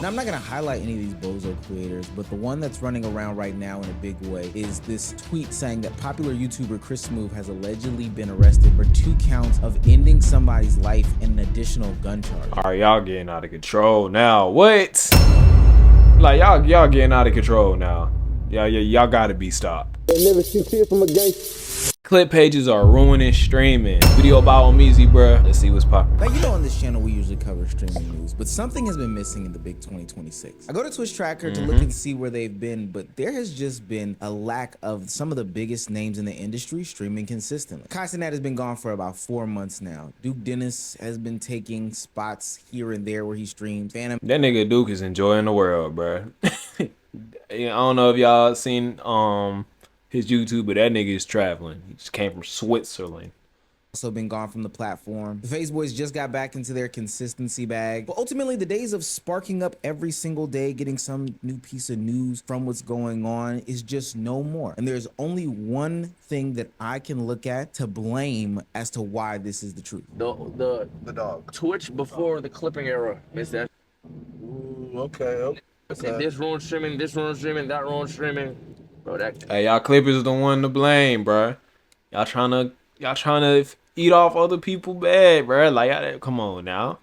Now, I'm not gonna highlight any of these bozo creators, but the one that's running around right now in a big way is this tweet saying that popular YouTuber Chris Smoove has allegedly been arrested for 2 counts of ending somebody's life and an additional gun charge. All right, y'all getting out of control now. What? Like y'all getting out of control now. Y'all gotta be stopped. Never see clear from a gang. Clip pages are ruining streaming. Video about on Meezy, bruh. Let's see what's poppin'. Now, you know on this channel we usually cover streaming news, but something has been missing in the big 2026. I go to Twitch Tracker to look and see where they've been, but there has just been a lack of some of the biggest names in the industry streaming consistently. Castanat has been gone for about 4 months now. Duke Dennis has been taking spots here and there where he streams. Phantom. That nigga Duke is enjoying the world, bruh. I don't know if y'all seen his YouTube, but that nigga is traveling. He just came from Switzerland. Also been gone from the platform. The FaZe Boys just got back into their consistency bag. But ultimately, the days of sparking up every single day, getting some new piece of news from what's going on is just no more. And there's only one thing that I can look at to blame as to why this is the truth. The dog. Twitch before the clipping era. Miss that. Okay. This ruined streaming, that ruined streaming. Bro, that. Hey, y'all Clippers is the one to blame, bruh. Y'all trying to eat off other people bad, bruh. Like, come on now.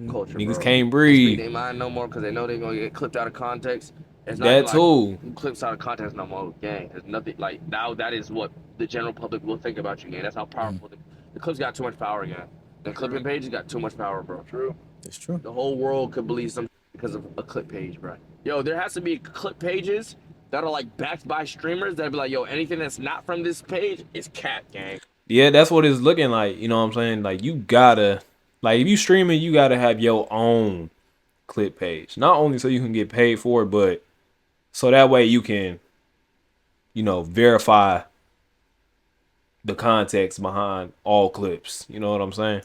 Culture, Niggas bro. can't breathe. They mind no more because they know they're gonna get clipped out of context. It's not That like too. clips out of context no more. Gang, there's nothing like now. That is what the general public will think about you, gang. That's how powerful the clips got too much power, gang. The clipping pages got too much power, bro. True. It's true. The whole world could believe something because of a clip page, bro. Yo, there has to be clip pages that are like backed by streamers that be like, yo, anything that's not from this page is cat, gang. Yeah, that's what it's looking like. You know what I'm saying? Like, you gotta, like, if you streaming, you gotta have your own clip page. Not only so you can get paid for it, but so that way you can, you know, verify the context behind all clips. You know what I'm saying?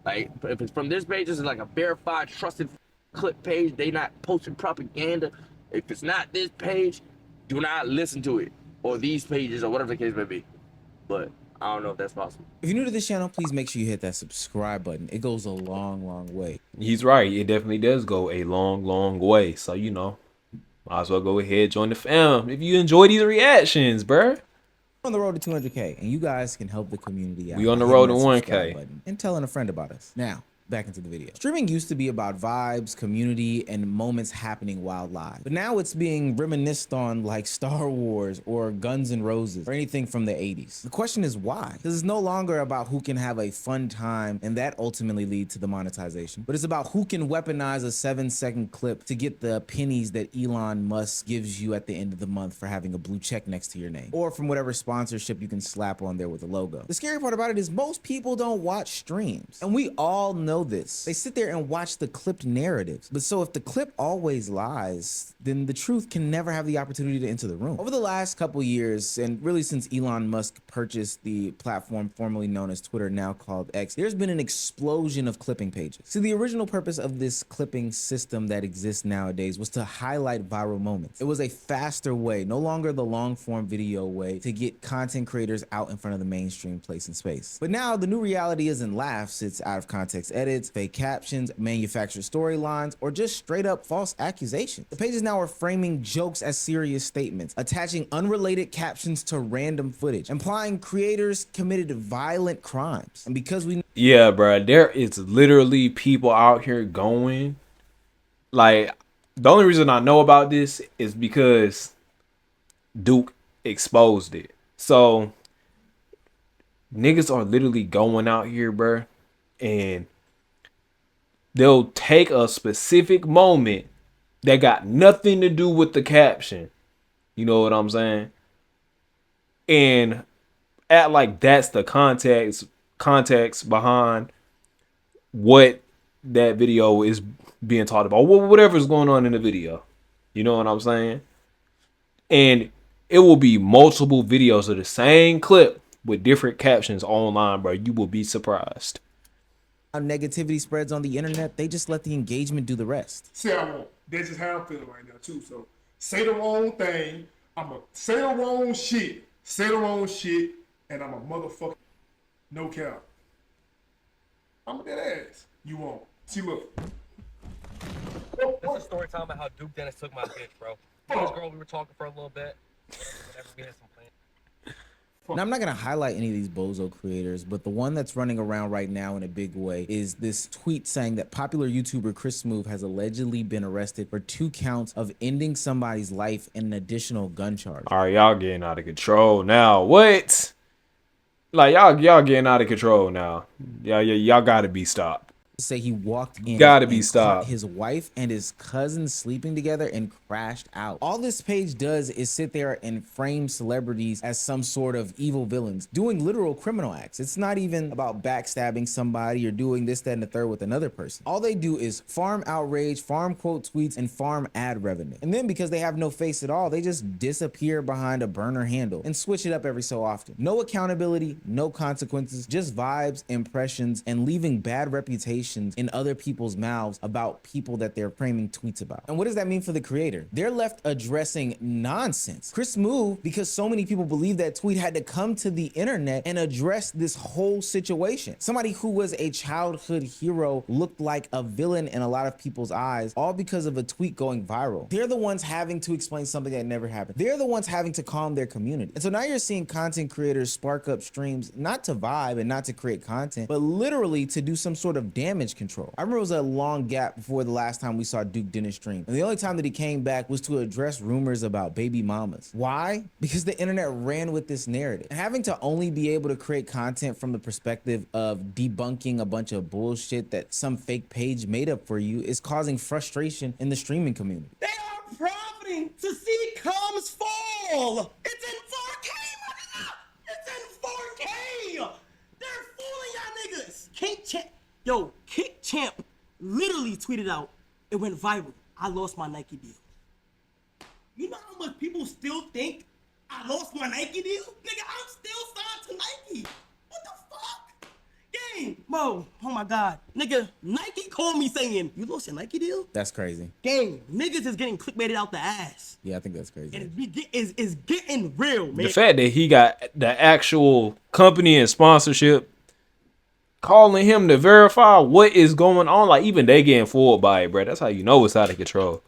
Like, if it's from this page, this is like a verified, trusted clip page. They not posting propaganda. If it's not this page, do not listen to it. Or these pages, or whatever the case may be. But I don't know if that's possible. If you're new to this channel, please make sure you hit that subscribe button. It goes a long, long way. He's right. It definitely does go a long, long way. So, you know, might as well go ahead, join the fam. If you enjoy these reactions, bruh. On the road to 200K, and you guys can help the community out. We on the by road hitting to that 1K. subscribe button and telling a friend about us. Now, back into the video. Streaming used to be about vibes, community, and moments happening while live. But now it's being reminisced on like Star Wars or Guns N' Roses or anything from the 80s. The question is why? Because it's no longer about who can have a fun time and that ultimately lead to the monetization, but it's about who can weaponize a 7-second clip to get the pennies that Elon Musk gives you at the end of the month for having a blue check next to your name, or from whatever sponsorship you can slap on there with a logo. The scary part about it is most people don't watch streams, and we all know this. They sit there and watch the clipped narratives. But so if the clip always lies, then the truth can never have the opportunity to enter the room. Over the last couple years, and really since Elon Musk purchased the platform formerly known as Twitter, now called X, there's been an explosion of clipping pages. So the original purpose of this clipping system that exists nowadays was to highlight viral moments. It was a faster way, no longer the long form video way, to get content creators out in front of the mainstream place and space. But now the new reality isn't laughs, it's out of context edits, fake captions, manufactured storylines, or just straight up false accusations. The pages now are framing jokes as serious statements, attaching unrelated captions to random footage, implying creators committed violent crimes. And because we Yeah, bro, there is literally people out here going, like, the only reason I know about this is because Duke exposed it. So niggas are literally going out here, bro, and they'll take a specific moment that got nothing to do with the caption. You know what I'm saying? And act like that's the context behind what that video is being taught about, whatever's going on in the video. You know what I'm saying? And it will be multiple videos of the same clip with different captions online, bro. You will be surprised. how negativity spreads on the internet, they just let the engagement do the rest. Say I won't. That's just how I'm feeling right now too. So say the wrong thing. I'ma say the wrong shit. Say the wrong shit, and I'm a motherfucker. No cap. I'm a dead ass. You won't. See, look. This is a story time about how Duke Dennis took my bitch, bro. Me and this girl, we were talking for a little bit. Whatever, we had some plans. Now, I'm not going to highlight any of these bozo creators, but the one that's running around right now in a big way is this tweet saying that popular YouTuber Chris Smoove has allegedly been arrested for 2 counts of ending somebody's life and an additional gun charge. All right, y'all getting out of control now. What? Like y'all getting out of control now. Y'all gotta be stopped. Say he walked in Gotta be and stopped. caught his wife and his cousin sleeping together and crashed out. All this page does is sit there and frame celebrities as some sort of evil villains doing literal criminal acts. It's not even about backstabbing somebody or doing this, that, and the third with another person. All they do is farm outrage, farm quote tweets, and farm ad revenue. And then because they have no face at all, they just disappear behind a burner handle and switch it up every so often. No accountability, no consequences, just vibes, impressions, and leaving bad reputation in other people's mouths about people that they're framing tweets about. And what does that mean for the creator? They're left addressing nonsense. Chris Smoove, because so many people believe that tweet, had to come to the internet and address this whole situation. Somebody who was a childhood hero looked like a villain in a lot of people's eyes, all because of a tweet going viral. They're the ones having to explain something that never happened. They're the ones having to calm their community. And so now you're seeing content creators spark up streams, not to vibe and not to create content, but literally to do some sort of damage control. I remember it was a long gap before the last time we saw Duke Dennis stream. And the only time that he came back was to address rumors about baby mamas. Why? Because the internet ran with this narrative. And having to only be able to create content from the perspective of debunking a bunch of bullshit that some fake page made up for you is causing frustration in the streaming community. They are profiting to see comms fall. It's in 4K, it's in 4K. They're fooling y'all niggas. Kick Champ literally tweeted out, it went viral, I lost my Nike deal. You know how much people still think I lost my Nike deal? Nigga, I'm still signed to Nike. What the fuck? Gang, bro, oh my God. Nigga, Nike called me saying, you lost your Nike deal? That's crazy. Gang, niggas is getting clickbaited out the ass. Yeah, I think that's crazy. And it's getting real, man. The fact that he got the actual company and sponsorship calling him to verify what is going on, like even they getting fooled by it, bro. That's how you know it's out of control.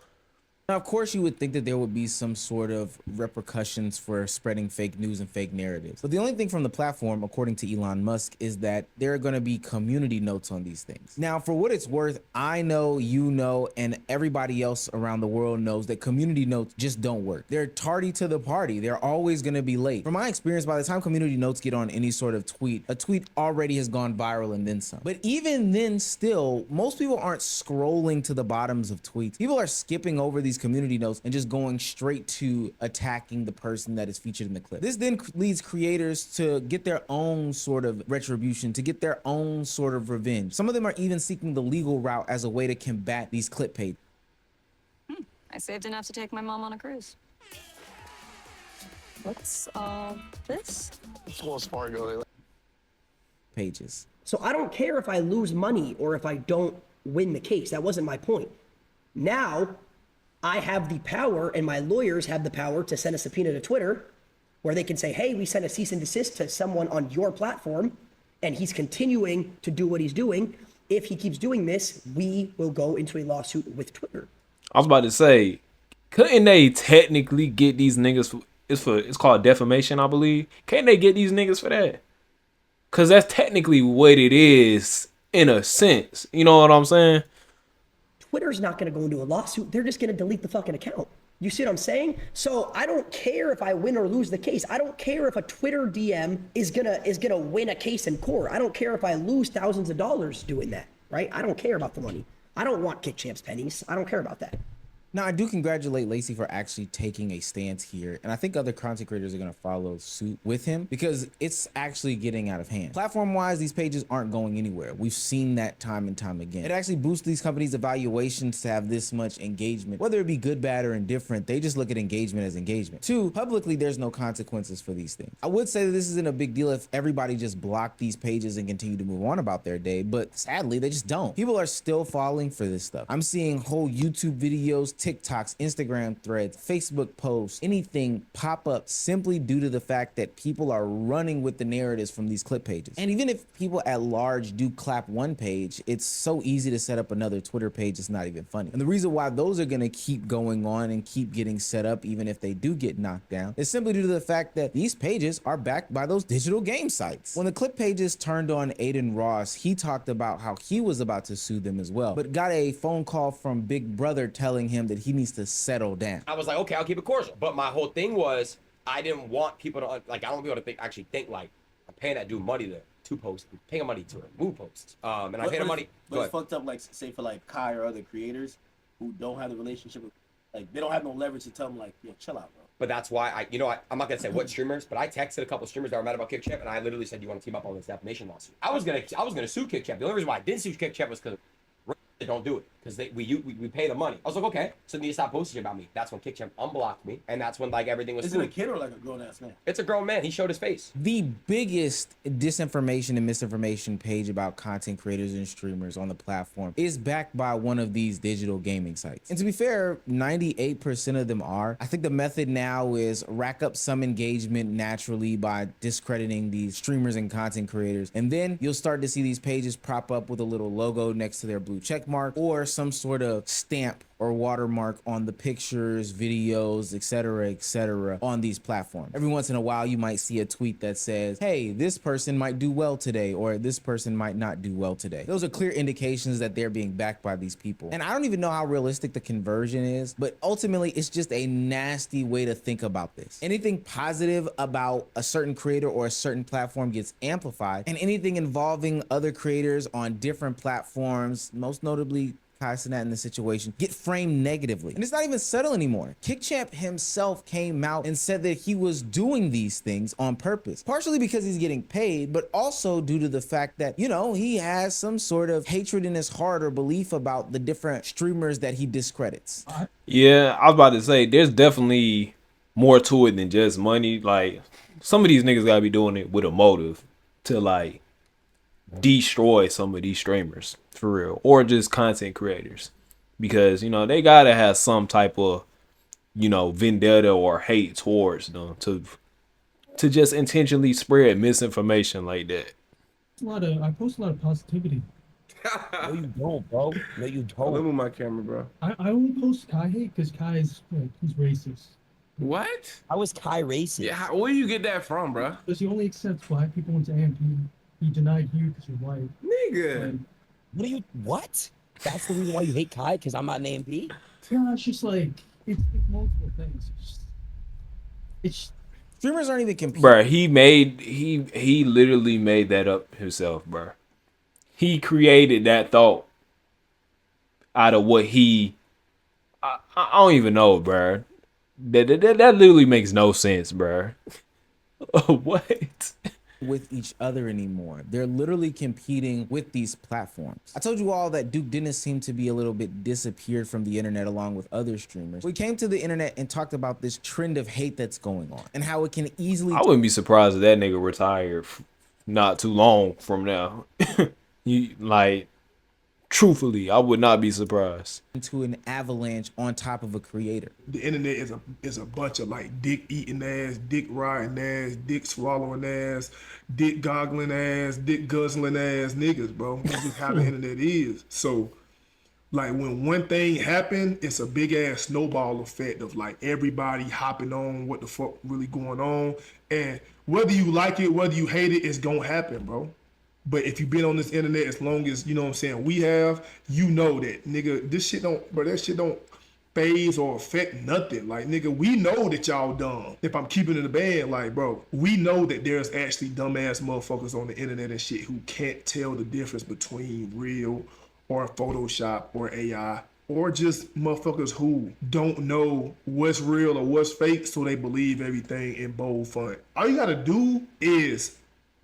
Now, of course, you would think that there would be some sort of repercussions for spreading fake news and fake narratives. But the only thing from the platform, according to Elon Musk, is that there are going to be community notes on these things. Now, for what it's worth, I know, you know, and everybody else around the world knows that community notes just don't work. They're tardy to the party. They're always going to be late. From my experience, by the time community notes get on any sort of tweet, a tweet already has gone viral and then some. But even then still, most people aren't scrolling to the bottoms of tweets. People are skipping over these community notes and just going straight to attacking the person that is featured in the clip. This then leads creators to get their own sort of retribution, to get their own sort of revenge. Some of them are even seeking the legal route as a way to combat these clip pages. I saved enough to take my mom on a cruise. What's all this? Wells Fargo. Pages. So I don't care if I lose money or if I don't win the case. That wasn't my point. Now, I have the power, and my lawyers have the power to send a subpoena to Twitter where they can say, hey, we sent a cease and desist to someone on your platform, and he's continuing to do what he's doing. If he keeps doing this, we will go into a lawsuit with Twitter. I was about to say, couldn't they technically get these niggas it's called defamation, I believe. Can't they get these niggas for that? Cause that's technically what it is in a sense. You know what I'm saying? Twitter's not going to go into a lawsuit. They're just going to delete the fucking account. You see what I'm saying? So I don't care if I win or lose the case. I don't care if a Twitter DM is gonna win a case in court. I don't care if I lose thousands of dollars doing that, right? I don't care about the money. I don't want Kick Champ's pennies. I don't care about that. Now, I do congratulate Lacey for actually taking a stance here, and I think other content creators are going to follow suit with him because it's actually getting out of hand. Platform-wise, these pages aren't going anywhere. We've seen that time and time again. It actually boosts these companies' evaluations to have this much engagement. Whether it be good, bad, or indifferent, they just look at engagement as engagement. Two, publicly, there's no consequences for these things. I would say that this isn't a big deal if everybody just blocked these pages and continued to move on about their day, but sadly, they just don't. People are still falling for this stuff. I'm seeing whole YouTube videos, TikToks, Instagram threads, Facebook posts, anything pop up simply due to the fact that people are running with the narratives from these clip pages. And even if people at large do clap one page, it's so easy to set up another Twitter page. It's not even funny. And the reason why those are gonna keep going on and keep getting set up, even if they do get knocked down, is simply due to the fact that these pages are backed by those digital game sites. When the clip pages turned on Aiden Ross, he talked about how he was about to sue them as well, but got a phone call from Big Brother telling him that he needs to settle down. I was like, okay, I'll keep it cordial. But my whole thing was, I didn't want people to, like, I don't want people to actually think, like, I'm paying that dude money to post, I'm paying him money to remove posts. And I paid him money. But it's fucked up, like, say for, like, Kai or other creators who don't have the relationship with, like, they don't have no leverage to tell them, like, yo, chill out, bro. But that's why I'm not gonna say what streamers, but I texted a couple streamers that were mad about KickChamp, and I literally said, "Do you want to team up on this defamation lawsuit?" I was gonna sue KickChamp. The only reason why I didn't sue KickChamp was because they don't do it, because we pay the money. I was like, okay, so you need to stop posting about me. That's when KickChamp unblocked me, and that's when like everything was. Is it a kid or like a grown ass man? It's a grown man. He showed his face. The biggest disinformation and misinformation page about content creators and streamers on the platform is backed by one of these digital gaming sites. And to be fair, 98% of them are. I think the method now is rack up some engagement naturally by discrediting these streamers and content creators. And then you'll start to see these pages prop up with a little logo next to their blue check mark or some sort of stamp or watermark on the pictures, videos, etc., on these platforms. Every once in a while, you might see a tweet that says, hey, this person might do well today, or this person might not do well today. Those are clear indications that they're being backed by these people. And I don't even know how realistic the conversion is, but ultimately, it's just a nasty way to think about this. Anything positive about a certain creator or a certain platform gets amplified, and anything involving other creators on different platforms, most notably Kai Cenat in this situation, get framed negatively. And it's not even subtle anymore. KickChamp himself came out and said that he was doing these things on purpose, partially because he's getting paid, but also due to the fact that, you know, he has some sort of hatred in his heart or belief about the different streamers that he discredits. Yeah, I was about to say, there's definitely more to it than just money. Like, some of these niggas gotta be doing it with a motive to, like, destroy some of these streamers for real, or just content creators, because you know they gotta have some type of, you know, vendetta or hate towards them to just intentionally spread misinformation like that. I post a lot of positivity. No, you don't, bro. No, you don't. Let me move my camera, bro. I only post Kai hate because Kai is like, he's racist. What? How is Kai racist? Yeah, where you get that from, bro? Because he only accepts black people into AMP. He denied you because you're white. Nigga. What? That's the reason why you hate Kai? Because I'm not an AMP? Yeah, it's just like, it's multiple things. It's streamers aren't even competing. Bruh, he literally made that up himself, bruh. He created that thought out of what I don't even know, bruh. That literally makes no sense, bruh. What? With each other anymore. They're literally competing with these platforms. I told you all that Duke Dennis seemed to be a little bit disappeared from the internet along with other streamers. We came to the internet and talked about this trend of hate that's going on and how it can easily... I wouldn't be surprised if that nigga retired not too long from now. Truthfully, I would not be surprised. Into an avalanche on top of a creator. The internet is a bunch of like dick eating ass, dick riding ass, dick swallowing ass, dick goggling ass, dick guzzling ass niggas, bro. That's just how the internet is. So like when one thing happened, it's a big ass snowball effect of like everybody hopping on what the fuck really going on. And whether you like it, whether you hate it, it's gonna happen, bro. But if you've been on this internet as long as, you know what I'm saying, we have, you know that, nigga, that shit don't phase or affect nothing. Like, nigga, we know that y'all dumb. If I'm keeping it in the band, like, bro, we know that there's actually dumbass motherfuckers on the internet and shit who can't tell the difference between real or Photoshop or AI, or just motherfuckers who don't know what's real or what's fake, so they believe everything in bold font. All you gotta do is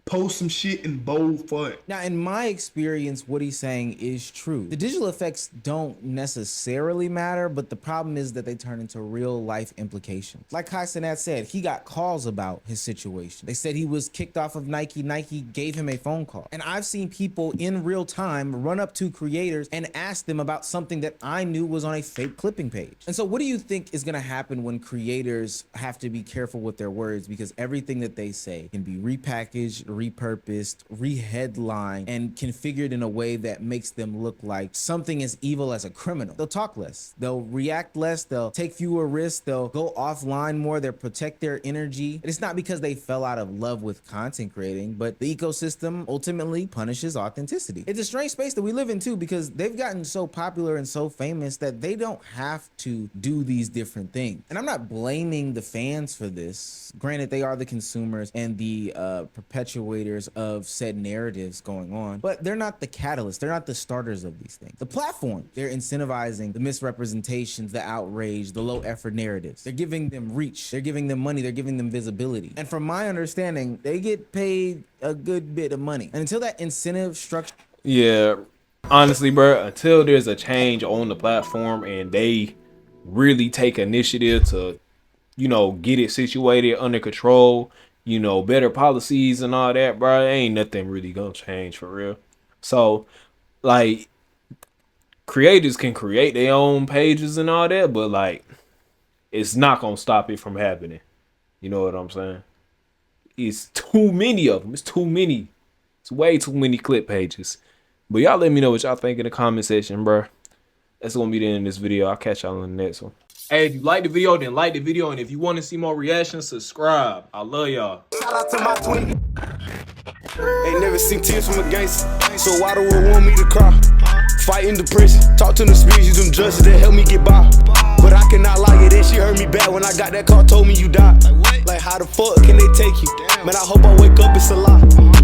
post some shit in bold font. Now, in my experience, what he's saying is true. The digital effects don't necessarily matter, but the problem is that they turn into real life implications. Like Kai Cenat said, he got calls about his situation. They said he was kicked off of Nike. Nike gave him a phone call. And I've seen people in real time run up to creators and ask them about something that I knew was on a fake clipping page. And so what do you think is gonna happen when creators have to be careful with their words, because everything that they say can be repackaged, repurposed, reheadlined, and configured in a way that makes them look like something as evil as a criminal? They'll talk less, they'll react less, they'll take fewer risks, they'll go offline more, they'll protect their energy. And it's not because they fell out of love with content creating, but the ecosystem ultimately punishes authenticity. It's a strange space that we live in too, because they've gotten so popular and so famous that they don't have to do these different things. And I'm not blaming the fans for this. Granted, they are the consumers and the perpetuators of said narratives going on, but they're not the catalyst. They're not the starters of these things. The platform, they're incentivizing the misrepresentations, the outrage, the low effort narratives. They're giving them reach. They're giving them money. They're giving them visibility. And from my understanding, they get paid a good bit of money. And until that incentive structure. Yeah, honestly, bro, until there's a change on the platform and they really take initiative to, you know, get it situated under control, you know, better policies and all that, bro, ain't nothing really gonna change for real. So, like, creators can create their own pages and all that, but like, it's not gonna stop it from happening. You know what I'm saying? It's too many of them. It's too many. It's way too many clip pages. But y'all let me know what y'all think in the comment section, bro. That's gonna be the end of this video. I'll catch y'all in the next one. Hey, if you like the video, then like the video. And if you want to see more reactions, subscribe. I love y'all. Shout out to my twin. Ain't never seen tears from a gangster, so why do I want me to cry? Fighting depression, talk to the spirits, use them justice that help me get by. But I cannot lie, it, she hurt me bad when I got that call, told me you died. Like how the fuck can they take you? Man, I hope I wake up, it's a lie.